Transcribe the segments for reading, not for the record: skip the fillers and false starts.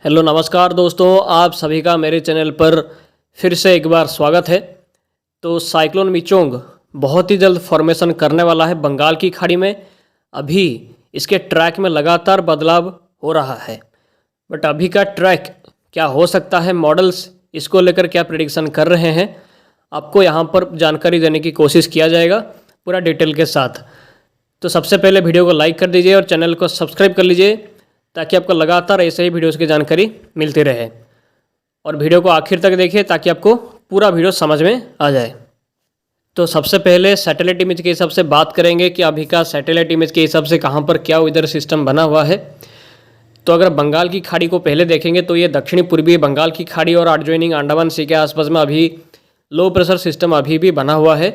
Hello नमस्कार दोस्तों, आप सभी का मेरे चैनल पर फिर से एक बार स्वागत है। तो साइक्लोन मिचोंग बहुत ही जल्द फॉर्मेशन करने वाला है बंगाल की खाड़ी में। अभी इसके ट्रैक में लगातार बदलाव हो रहा है, बट अभी का ट्रैक क्या हो सकता है, मॉडल्स इसको लेकर क्या प्रेडिक्शन कर रहे हैं, आपको यहाँ पर जानकारी देने की कोशिश किया जाएगा पूरा डिटेल के साथ। तो सबसे पहले वीडियो को लाइक कर दीजिए और चैनल को सब्सक्राइब कर लीजिए ताकि आपको लगातार ऐसे ही वीडियोस की जानकारी मिलती रहे। और वीडियो को आखिर तक देखिए ताकि आपको पूरा वीडियो समझ में आ जाए। तो सबसे पहले सैटेलाइट इमेज के हिसाब से बात करेंगे कि अभी का सैटेलाइट इमेज के हिसाब से कहाँ पर क्या वेदर सिस्टम बना हुआ है। तो अगर बंगाल की खाड़ी को पहले देखेंगे तो ये दक्षिणी पूर्वी बंगाल की खाड़ी और एडजॉइनिंग अंडमान सी के आसपास में अभी लो प्रेशर सिस्टम अभी भी बना हुआ है।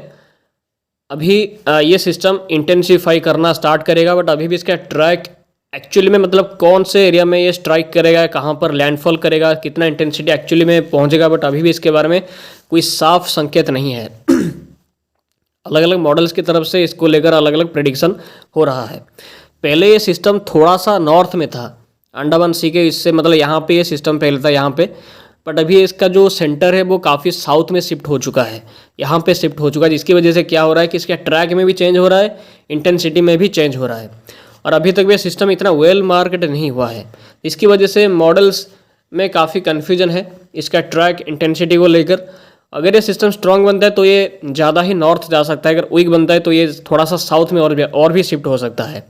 अभी ये सिस्टम इंटेंसीफाई करना स्टार्ट करेगा, बट अभी भी इसका ट्रैक एक्चुअली में मतलब कौन से एरिया में ये स्ट्राइक करेगा, कहाँ पर लैंडफॉल करेगा, कितना इंटेंसिटी एक्चुअली में पहुँचेगा, बट अभी भी इसके बारे में कोई साफ संकेत नहीं है। अलग अलग मॉडल्स की तरफ से इसको लेकर अलग अलग प्रेडिक्शन हो रहा है। पहले ये सिस्टम थोड़ा सा नॉर्थ में था अंडमान सी के, इससे मतलब यहाँ पे ये सिस्टम पहले था यहाँ पे, बट अभी इसका जो सेंटर है वो काफ़ी साउथ में शिफ्ट हो चुका है, यहाँ पे शिफ्ट हो चुका है, जिसकी वजह से क्या हो रहा है कि इसके ट्रैक में भी चेंज हो रहा है, इंटेंसिटी में भी चेंज हो रहा है। और अभी तक भी सिस्टम इतना वेल मार्क्ड नहीं हुआ है, इसकी वजह से मॉडल्स में काफ़ी कन्फ्यूजन है इसका ट्रैक इंटेंसिटी को लेकर। अगर ये सिस्टम स्ट्रॉन्ग बनता है तो ये ज़्यादा ही नॉर्थ जा सकता है, अगर वीक बनता है तो ये थोड़ा सा साउथ में और भी शिफ्ट हो सकता है।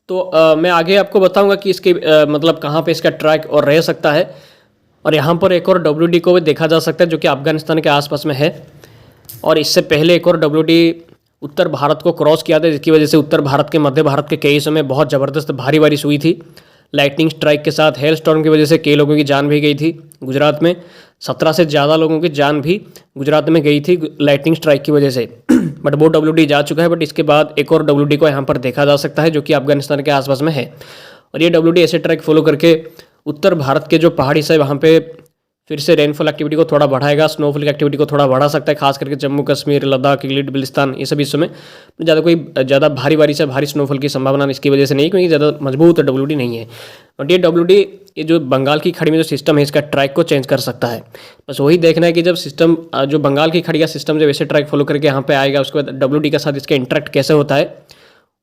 तो मैं आगे आपको बताऊंगा कि इसके मतलब कहाँ पे इसका ट्रैक और रह सकता है। और यहाँ पर एक और WD को भी देखा जा सकता है जो कि अफगानिस्तान के आसपास में है, और इससे पहले एक और WD उत्तर भारत को क्रॉस किया था, जिसकी वजह से उत्तर भारत के मध्य भारत के कई हिस्सों में बहुत ज़बरदस्त भारी बारिश हुई थी लाइटनिंग स्ट्राइक के साथ। हेल स्टॉर्म की वजह से कई लोगों की जान भी गई थी। गुजरात में 17 से ज़्यादा लोगों की जान भी गुजरात में गई थी लाइटनिंग स्ट्राइक की वजह से। बट वो WD जा चुका है, बट इसके बाद एक और WD को यहाँ पर देखा जा सकता है जो कि अफगानिस्तान के आसपास में है। और ये WD ऐसे ट्रैक फॉलो करके उत्तर भारत के जो पहाड़ी से वहाँ पे फिर से रेनफॉल एक्टिविटी को थोड़ा बढ़ाएगा, स्नोफॉल की एक्टिविटी को थोड़ा बढ़ा सकता है, खास करके जम्मू कश्मीर, लद्दाख, गिलगित बिल्तिस्तान ये सब हिस्सों में ज़्यादा भारी बारिश है, भारी स्नोफॉल की संभावना इसकी वजह से नहीं, क्योंकि ज़्यादा मजबूत WD नहीं है। बट ये WD ये जो बंगाल की खाड़ी में जो सिस्टम है इसका ट्रैक को चेंज कर सकता है। बस वही देखना है कि जब सिस्टम जो बंगाल की खाड़ी का सिस्टम जब ऐसे ट्रैक फॉलो करके यहाँ पे आएगा, उसके बाद WD के साथ इसका इंटरेक्ट कैसे होता है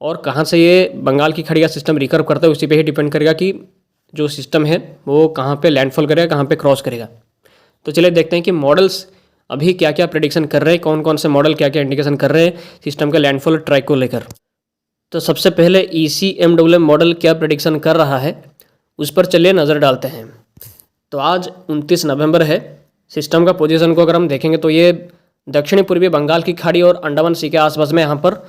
और कहाँ से ये बंगाल की खाड़ी का सिस्टम रिकवर करता है, उसी पे ही डिपेंड करेगा कि जो सिस्टम है वो कहाँ पे लैंडफॉल करेगा, कहाँ पे क्रॉस करेगा। तो चलिए देखते हैं कि मॉडल्स अभी क्या क्या प्रेडिक्शन कर रहे हैं, कौन कौन से मॉडल क्या क्या इंडिकेशन कर रहे हैं सिस्टम के लैंडफॉल ट्रैक को लेकर। तो सबसे पहले ECMWM मॉडल क्या प्रेडिक्शन कर रहा है उस पर चलिए नज़र डालते हैं। तो आज 29 नवंबर है। सिस्टम का पोजीशन को अगर हम देखेंगे तो ये दक्षिणी पूर्वी बंगाल की खाड़ी और अंडमान सी के आसपास में यहाँ पर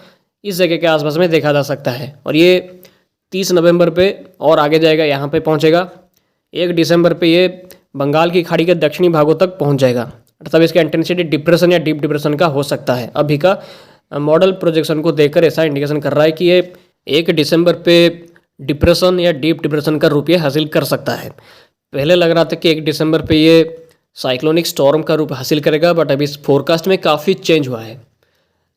इस जगह के आसपास में देखा जा सकता है। और ये 30 नवंबर पे और आगे जाएगा, यहाँ पे पहुँचेगा। 1 दिसंबर पे ये बंगाल की खाड़ी के दक्षिणी भागों तक पहुँच जाएगा। तब इसका इंटेंसिटी डिप्रेशन या डीप डिप्रेशन का हो सकता है। अभी का मॉडल प्रोजेक्शन को देखकर ऐसा इंडिकेशन कर रहा है कि ये 1 दिसंबर पे डिप्रेशन या डीप डिप्रेशन का रूप ये हासिल कर सकता है। पहले लग रहा था कि 1 दिसंबर पे ये साइक्लोनिक स्टॉर्म का रूप हासिल करेगा, बट अभी इस फोरकास्ट में काफ़ी चेंज हुआ है।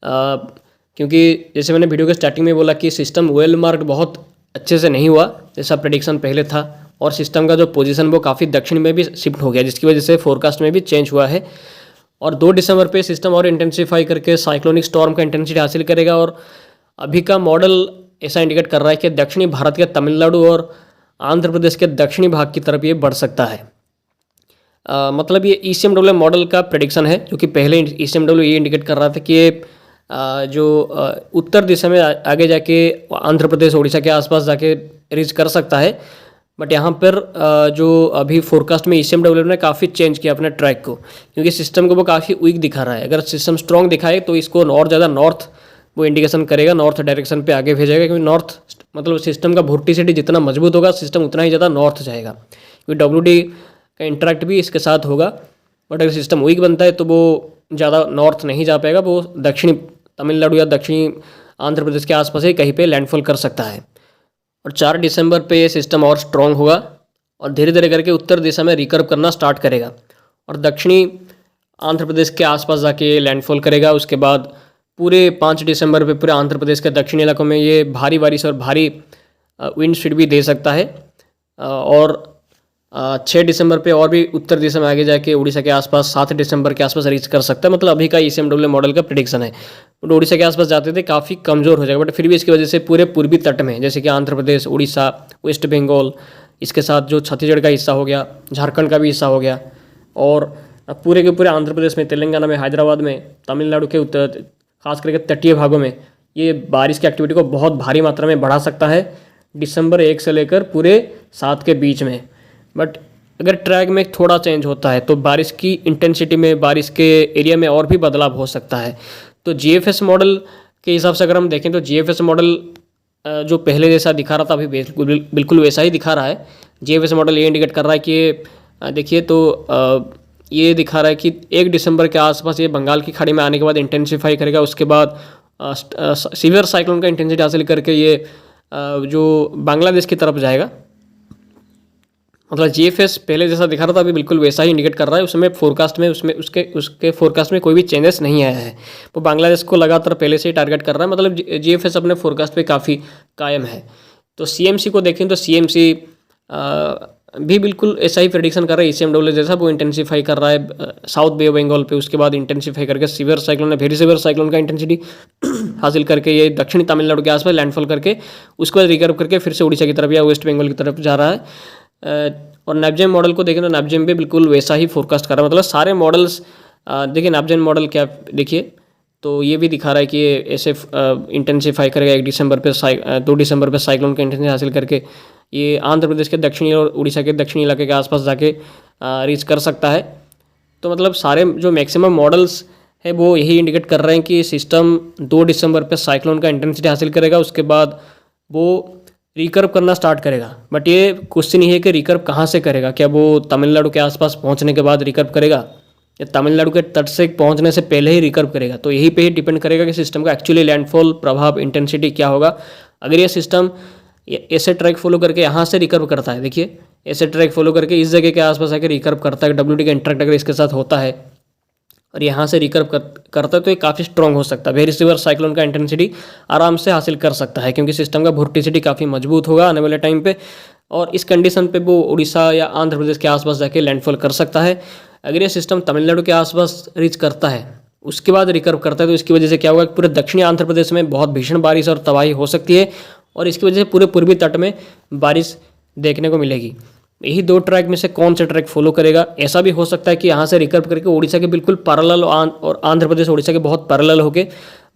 क्योंकि जैसे मैंने वीडियो के स्टार्टिंग में बोला कि सिस्टम वेल मार्क्ड बहुत अच्छे से नहीं हुआ जैसा प्रेडिक्शन पहले था, और सिस्टम का जो पोजीशन वो काफ़ी दक्षिण में भी शिफ्ट हो गया, जिसकी वजह से फोरकास्ट में भी चेंज हुआ है। और 2 दिसंबर पे सिस्टम और इंटेंसीफाई करके साइक्लोनिक स्टॉर्म का इंटेंसिटी हासिल करेगा। और अभी का मॉडल ऐसा इंडिकेट कर रहा है कि दक्षिणी भारत के तमिलनाडु और आंध्र प्रदेश के दक्षिणी भाग की तरफ ये बढ़ सकता है। मतलब ये ECMWM मॉडल का प्रेडिक्शन है, जो कि पहले ECMWM ये इंडिकेट कर रहा था कि ये जो उत्तर दिशा में आगे जाके आंध्र प्रदेश उड़ीसा के आसपास जाके रीच कर सकता है। बट यहाँ पर जो अभी फोरकास्ट में ECMWM ने काफ़ी चेंज किया अपने ट्रैक को, क्योंकि सिस्टम को वो काफ़ी वीक दिखा रहा है। अगर सिस्टम स्ट्रॉन्ग दिखाए तो इसको और ज़्यादा नॉर्थ वो इंडिकेशन करेगा, नॉर्थ डायरेक्शन पे आगे भेजेगा, क्योंकि नॉर्थ मतलब सिस्टम का वोर्टिसिटी जितना मजबूत होगा सिस्टम उतना ही ज़्यादा नॉर्थ जाएगा, क्योंकि WD का इंटरेक्ट भी इसके साथ होगा। बट अगर सिस्टम वीक बनता है तो वो ज़्यादा नॉर्थ नहीं जा पाएगा, वो दक्षिणी तमिलनाडु या दक्षिणी आंध्र प्रदेश के आसपास ही कहीं पे लैंडफॉल कर सकता है। और 4 दिसंबर पे ये सिस्टम और स्ट्रॉन्ग होगा और धीरे धीरे करके उत्तर दिशा में रिकर्व करना स्टार्ट करेगा और दक्षिणी आंध्र प्रदेश के आसपास जाके लैंडफॉल करेगा। उसके बाद पूरे 5 दिसंबर पे पूरे आंध्र प्रदेश के दक्षिणी इलाकों में ये भारी बारिश और भारी विंड स्पीड भी दे सकता है। और 6 दिसंबर पे और भी उत्तर दिशा में आगे जाके उड़ीसा के आसपास 7 दिसंबर के आसपास रीच कर सकता है। मतलब अभी का ईसीएमडब्ल्यू मॉडल का प्रेडिक्शन है। तो उड़ीसा के आसपास जाते थे काफ़ी कमज़ोर हो जाएगा, बट फिर भी इसकी वजह से पूरे पूर्वी तट में जैसे कि आंध्र प्रदेश, उड़ीसा, वेस्ट बंगाल, इसके साथ जो छत्तीसगढ़ का हिस्सा हो गया, झारखंड का भी हिस्सा हो गया, और पूरे के पूरे आंध्र प्रदेश में, तेलंगाना में, हैदराबाद में, तमिलनाडु के उत्तर खास करके तटीय भागों में ये बारिश की एक्टिविटी को बहुत भारी मात्रा में बढ़ा सकता है दिसंबर 1 से लेकर पूरे 7 के बीच में। बट अगर ट्रैक में थोड़ा चेंज होता है तो बारिश की इंटेंसिटी में, बारिश के एरिया में और भी बदलाव हो सकता है। तो जीएफएस मॉडल के हिसाब से अगर हम देखें तो जीएफएस मॉडल जो पहले जैसा दिखा रहा था अभी बिल्कुल वैसा ही दिखा रहा है। जीएफएस मॉडल ये इंडिकेट कर रहा है कि देखिए तो ये दिखा रहा है कि 1 दिसंबर के आसपास ये बंगाल की खाड़ी में आने के बाद इंटेंसिफाई करेगा। उसके बाद सीवियर साइक्लोन का इंटेंसिटी हासिल करके ये जो बांग्लादेश की तरफ जाएगा। मतलब जीएफएस पहले जैसा दिखा रहा था अभी बिल्कुल वैसा ही इंडिकेट कर रहा है। उसमें फोरकास्ट में उसके फोरकास्ट में कोई भी चेंजेस नहीं आया है। वो बांग्लादेश को लगातार पहले से ही टारगेट कर रहा है। मतलब जीएफएस अपने फोरकास्ट पे काफ़ी कायम है। तो सीएमसी को देखें तो सीएमसी भी बिल्कुल ऐसा ही प्रेडिक्शन कर रहा है ईसीएमडब्ल्यू जैसा। वो इंटेंसिफाई कर रहा है साउथ बे ऑफ बंगाल पे, उसके बाद इंटेंसिफाई करके severe cyclone, very severe cyclone का इंटेंसिटी हासिल करके ये दक्षिणी तमिलनाडु के आसपास लैंडफॉल करके उसके बाद रिकर्व करके फिर से उड़ीसा की तरफ या वेस्ट बंगाल की तरफ जा रहा है। और नैपजेम मॉडल को देखें तो नैपजेम भी बिल्कुल वैसा ही फोरकास्ट कर रहा है। मतलब सारे मॉडल्स देखिए, नैपजेम मॉडल क्या देखिए तो ये भी दिखा रहा है कि ये ऐसे इंटेंसिफाई करेगा 1 दिसंबर पे 2 दिसंबर पे साइक्लोन का इंटेंसिटी हासिल करके ये आंध्र प्रदेश के दक्षिणी और उड़ीसा के दक्षिणी इलाके के आसपास जाके रीच कर सकता है। तो मतलब सारे जो मैक्सिमम मॉडल्स है वो यही इंडिकेट कर रहे हैं कि सिस्टम 2 दिसंबर पे साइक्लोन का इंटेंसिटी हासिल करेगा, उसके बाद वो रिकर्व करना स्टार्ट करेगा। बट ये क्वेश्चन ये है कि रिकर्व कहाँ से करेगा, क्या वो तमिलनाडु के आसपास पहुँचने के बाद रिकर्व करेगा या तमिलनाडु के तट से पहुँचने से पहले ही रिकर्व करेगा। तो यही पे ही डिपेंड करेगा कि सिस्टम का एक्चुअली लैंडफॉल प्रभाव इंटेंसिटी क्या होगा। अगर ये सिस्टम ऐसे ट्रैक फॉलो करके यहाँ से रिकर्व करता है, देखिए ऐसे ट्रैक फॉलो करके इस जगह के आसपास आकर रिकर्व करता है, डब्ल्यूटी का इंटरेक्ट अगर इसके साथ होता है और यहाँ से रिकर्व करता है तो ये काफ़ी स्ट्रॉन्ग हो सकता है। वेरी सीवियर साइक्लोन का इंटेंसिटी आराम से हासिल कर सकता है क्योंकि सिस्टम का वोर्टिसिटी काफ़ी मजबूत होगा आने वाले टाइम पे, और इस कंडीशन पे वो उड़ीसा या आंध्र प्रदेश के आसपास जाके लैंडफॉल कर सकता है। अगर ये सिस्टम तमिलनाडु के आसपास रीच करता है उसके बाद रिकर्व करता है तो इसकी वजह से क्या होगा, पूरे दक्षिणी आंध्र प्रदेश में बहुत भीषण बारिश और तबाही हो सकती है और इसकी वजह से पूरे पूर्वी तट में बारिश देखने को मिलेगी। यही 2 ट्रैक में से कौन सा ट्रैक फॉलो करेगा। ऐसा भी हो सकता है कि यहाँ से रिकर्व करके उड़ीसा के बिल्कुल पैरेलल और आंध्र प्रदेश उड़ीसा के बहुत पैरेलल होके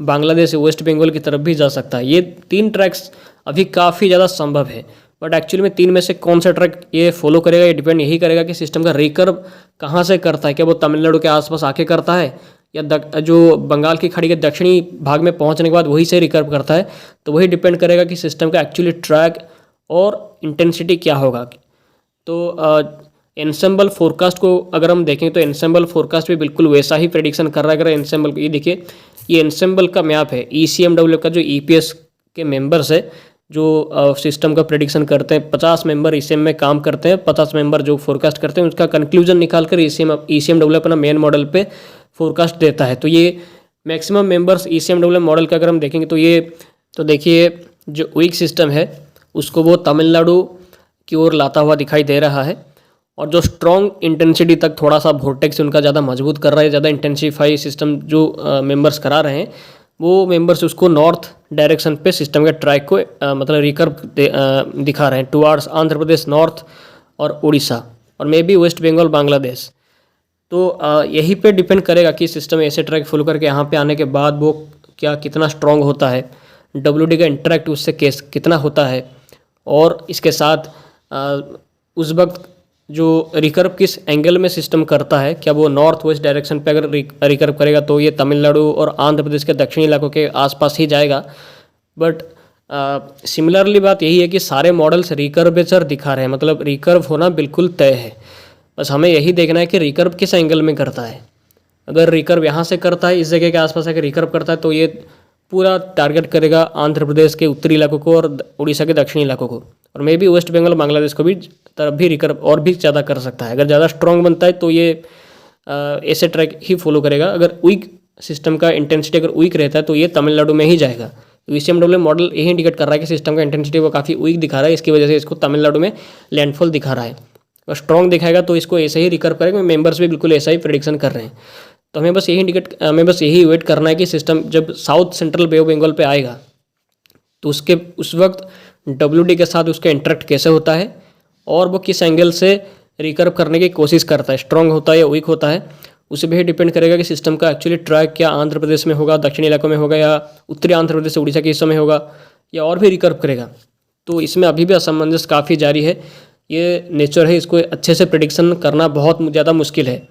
बांग्लादेश वेस्ट बंगाल की तरफ भी जा सकता है। ये 3 ट्रैक्स अभी काफ़ी ज़्यादा संभव है, बट एक्चुअली में 3 में से कौन सा ट्रैक ये फॉलो करेगा ये डिपेंड यही करेगा कि सिस्टम का रिकर्व कहाँ से करता है। क्या वो तमिलनाडु के आसपास आके करता है या जो बंगाल की खाड़ी के दक्षिणी भाग में पहुँचने के बाद वहीं से रिकर्व करता है। तो वही डिपेंड करेगा कि सिस्टम का एक्चुअली ट्रैक और इंटेंसिटी क्या होगा। तो एनसेम्बल फोरकास्ट को अगर हम देखें तो एनसेम्बल फोरकास्ट भी बिल्कुल वैसा ही प्रेडिक्शन कर रहा है। अगर एनसेम्बल ये देखिए, ये एनसेम्बल का मैप है ईसीएमडब्ल्यू का, जो ईपीएस के मेंबर्स है जो सिस्टम का प्रेडिक्शन करते हैं। 50 मेंबर ईसीएम में काम करते हैं, 50 मेंबर जो फोरकास्ट करते हैं उसका कंक्लूजन निकाल कर ईसीएमडब्ल्यू अपना मेन मॉडल पे फोरकास्ट देता है। तो ये मैक्सिमम मेंबर्स ईसीएमडब्ल्यू मॉडल का अगर हम देखेंगे तो देखिए जो वीक सिस्टम है उसको वो तमिलनाडु की ओर लाता हुआ दिखाई दे रहा है, और जो स्ट्रॉन्ग इंटेंसिटी तक थोड़ा सा वोर्टेक्स उनका ज़्यादा मजबूत कर रहा है, ज़्यादा इंटेंसिफाई सिस्टम जो मेंबर्स करा रहे हैं वो मेंबर्स उसको नॉर्थ डायरेक्शन पे सिस्टम के ट्रैक को मतलब रिकर्व दिखा रहे हैं टुवार्ड्स आंध्र प्रदेश, नॉर्थ और उड़ीसा और मे बी वेस्ट बंगाल, बांग्लादेश। तो यही पे डिपेंड करेगा कि सिस्टम ऐसे ट्रैक फॉलो करके यहाँ पे आने के बाद वो कितना स्ट्रॉन्ग होता है, डब्ल्यूटी का इंटरेक्ट उससे कितना होता है, और इसके साथ उस वक्त जो रिकर्व किस एंगल में सिस्टम करता है, क्या वो नॉर्थ वेस्ट डायरेक्शन पे अगर रिकर्व करेगा तो ये तमिलनाडु और आंध्र प्रदेश के दक्षिणी इलाकों के आसपास ही जाएगा। बट सिमिलरली बात यही है कि सारे मॉडल्स रिकर्वेचर दिखा रहे हैं, मतलब रिकर्व होना बिल्कुल तय है। बस हमें यही देखना है कि रिकर्व किस एंगल में करता है। अगर रिकर्व यहाँ से करता है, इस जगह के आसपास अगर रिकर्व करता है तो ये पूरा टारगेट करेगा आंध्र प्रदेश के उत्तरी इलाकों को और उड़ीसा के दक्षिणी इलाकों को, और मे बी वेस्ट बंगाल, बांग्लादेश को भी तरफ भी रिकर्व और भी ज़्यादा कर सकता है। अगर ज़्यादा स्ट्रॉन्ग बनता है तो ये ऐसे ट्रैक ही फॉलो करेगा। अगर वीक सिस्टम का इंटेंसिटी अगर वीक रहता है तो ये तमिलनाडु में ही जाएगा। तो ईसीएमडब्ल्यू मॉडल यही इंडिकेट कर रहा है कि सिस्टम का इंटेंसिटी वो काफ़ी वीक दिखा रहा है, इसकी वजह से इसको तमिलनाडु में लैंडफॉल दिखा रहा है। स्ट्रॉन्ग दिखाएगा तो इसको ऐसे ही रिकवर करेगा। मेंबर्स भी बिल्कुल ऐसा ही प्रेडिक्शन कर रहे हैं। तो हमें बस यही वेट करना है कि सिस्टम जब south central bay of Bengal पे आएगा तो उस वक्त WD के साथ उसका इंटरेक्ट कैसे होता है और वो किस एंगल से रिकवर करने की कोशिश करता है, स्ट्रॉन्ग होता है या वीक होता है, उसे भी डिपेंड करेगा कि सिस्टम का एक्चुअली ट्रैक क्या आंध्र प्रदेश में होगा, दक्षिणी इलाकों में होगा, या उत्तरी आंध्र प्रदेश से उड़ीसा के हिस्सों में होगा, या और भी रिकर्व करेगा। तो इसमें अभी भी असमंजस काफ़ी जारी है। ये नेचर है, इसको अच्छे से प्रेडिक्शन करना बहुत ज़्यादा मुश्किल है।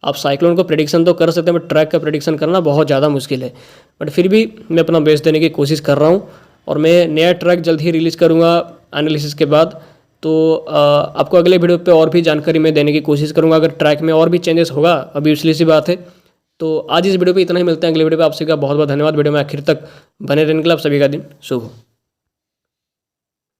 आप साइक्लोन को प्रेडिक्शन तो कर सकते हैं बट ट्रैक का प्रेडिक्शन करना बहुत ज़्यादा मुश्किल है। बट फिर भी मैं अपना बेस्ट देने की कोशिश कर रहा हूँ और मैं नया ट्रैक जल्द ही रिलीज़ करूँगा एनालिसिस के बाद। तो आपको अगले वीडियो पे और भी जानकारी मैं देने की कोशिश करूँगा अगर ट्रैक में और भी चेंजेस होगा, अभी इसलिए सी बात है। तो आज इस वीडियो पे इतना ही, मिलते हैं अगले वीडियो पे। आप सभी का बहुत बहुत धन्यवाद वीडियो में आखिर तक बने रहने के लिए। आप सभी का दिन शुभ हो।